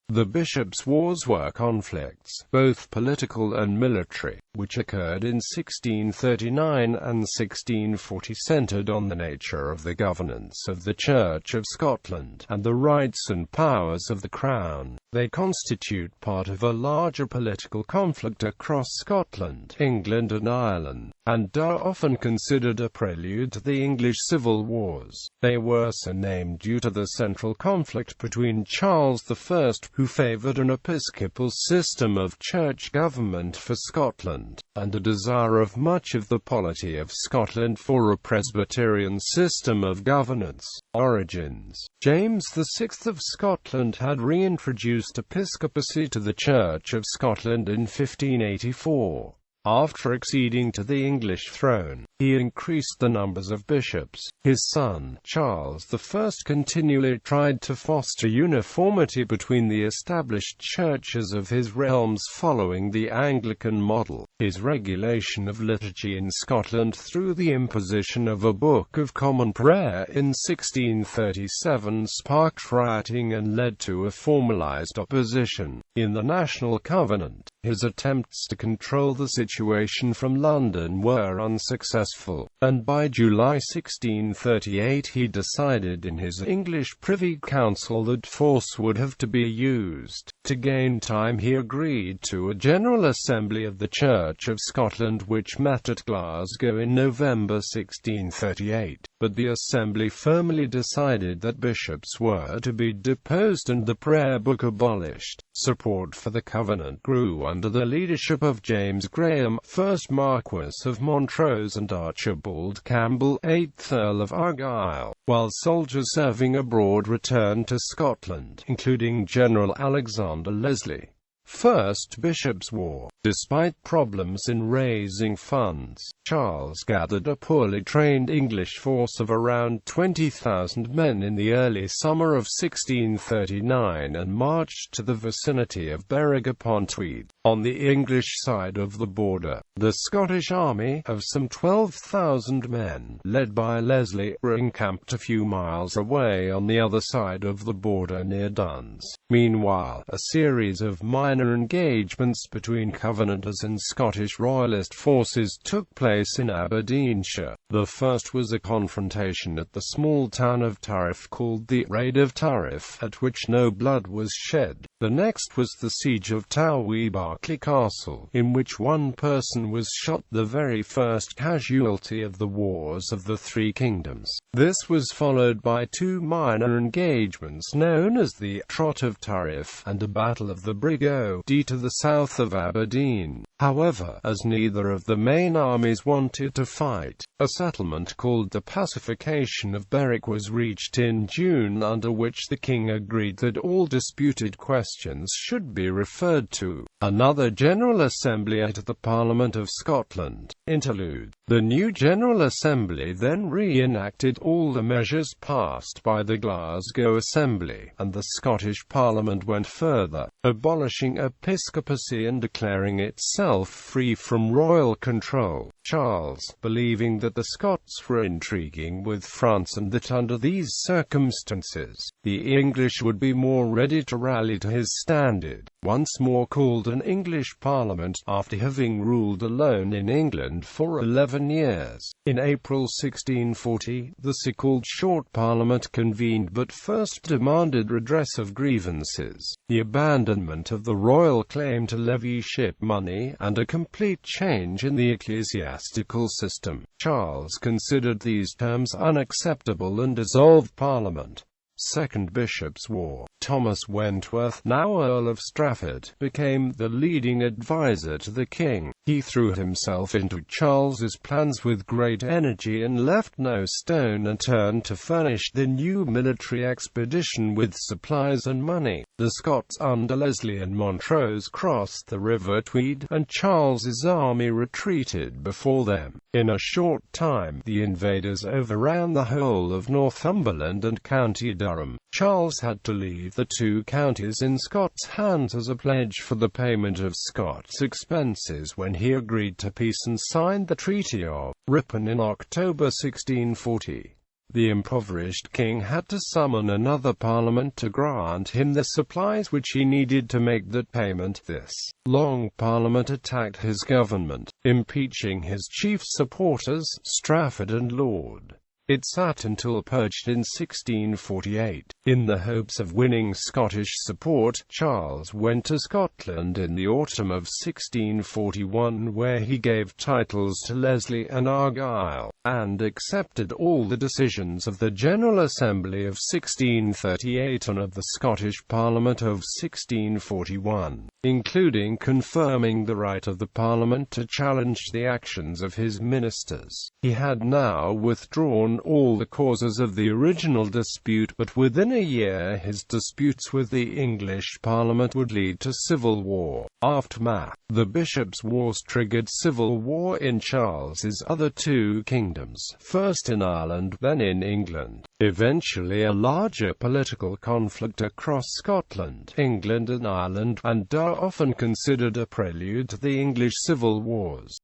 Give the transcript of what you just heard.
The Bishops' Wars were conflicts, both political and military, which occurred in 1639 and 1640, centred on the nature of the governance of the Church of Scotland, and the rights and powers of the Crown. They constitute part of a larger political conflict across Scotland, England and Ireland, and are often considered a prelude to the English Civil Wars. They were so named due to the central conflict between Charles I, who favoured an episcopal system of church government for Scotland, and a desire of much of the polity of Scotland for a presbyterian system of governance. Origins: James VI of Scotland had reintroduced episcopacy to the Church of Scotland in 1584. After acceding to the English throne, he increased the numbers of bishops. His son, Charles I, continually tried to foster uniformity between the established churches of his realms following the Anglican model. His regulation of liturgy in Scotland through the imposition of a Book of Common Prayer in 1637 sparked rioting and led to a formalised opposition. In the National Covenant, his attempts to control the situation from London were unsuccessful, and by July 1638 he decided in his English Privy Council that force would have to be used. To gain time, he agreed to a General Assembly of the Church of Scotland which met at Glasgow in November 1638, but the Assembly firmly decided that bishops were to be deposed and the prayer book abolished. Support for the Covenant grew under the leadership of James Graham, 1st Marquess of Montrose, and Archibald Campbell, 8th Earl of Argyll, while soldiers serving abroad returned to Scotland, including General Alexander Leslie. First Bishops' War. Despite problems in raising funds, Charles gathered a poorly trained English force of around 20,000 men in the early summer of 1639 and marched to the vicinity of Berwick-upon-Tweed. On the English side of the border, the Scottish army, of some 12,000 men, led by Leslie, were encamped a few miles away on the other side of the border near Duns. Meanwhile, a series of minor engagements between Covenanters and Scottish Royalist forces took place in Aberdeenshire. The first was a confrontation at the small town of Tariff called the Raid of Tariff, at which no blood was shed. The next was the siege of Towie Berkeley Castle, in which one person was shot, the very first casualty of the Wars of the Three Kingdoms. This was followed by two minor engagements known as the Trot of Tariff and a Battle of the Brigg to the south of Aberdeen. However, as neither of the main armies wanted to fight, a settlement called the Pacification of Berwick was reached in June, under which the king agreed that all disputed questions should be referred to another General Assembly at the Parliament of Scotland. Interlude. The new General Assembly then re-enacted all the measures passed by the Glasgow Assembly, and the Scottish Parliament went further, abolishing episcopacy and declaring itself free from royal control. Charles, believing that the Scots were intriguing with France and that under these circumstances, the English would be more ready to rally to his standard, once more called an English Parliament, after having ruled alone in England for 11 years. In April 1640, the so-called Short Parliament convened but first demanded redress of grievances, the abandonment of the royal claim to levy ship money, and a complete change in the ecclesiastical system. Charles considered these terms unacceptable and dissolved Parliament. Second Bishops' War. Thomas Wentworth, now Earl of Strafford, became the leading advisor to the king. He threw himself into Charles's plans with great energy and left no stone unturned to furnish the new military expedition with supplies and money. The Scots under Leslie and Montrose crossed the River Tweed, and Charles's army retreated before them. In a short time, the invaders overran the whole of Northumberland and County Durham. Charles had to leave the two counties in Scots' hands as a pledge for the payment of Scots' expenses when he agreed to peace and signed the Treaty of Ripon in October 1640. The impoverished king had to summon another parliament to grant him the supplies which he needed to make that payment. This long parliament attacked his government, impeaching his chief supporters, Strafford and Laud. It sat until purged in 1648. In the hopes of winning Scottish support, Charles went to Scotland in the autumn of 1641, where he gave titles to Leslie and Argyll, and accepted all the decisions of the General Assembly of 1638 and of the Scottish Parliament of 1641, including confirming the right of the Parliament to challenge the actions of his ministers. He had now withdrawn all the causes of the original dispute, but within a year his disputes with the English Parliament would lead to civil war. Aftermath. The Bishops' Wars triggered civil war in Charles's other two kingdoms, first in Ireland, then in England. Eventually a larger political conflict across Scotland, England and Ireland, and are often considered a prelude to the English Civil Wars.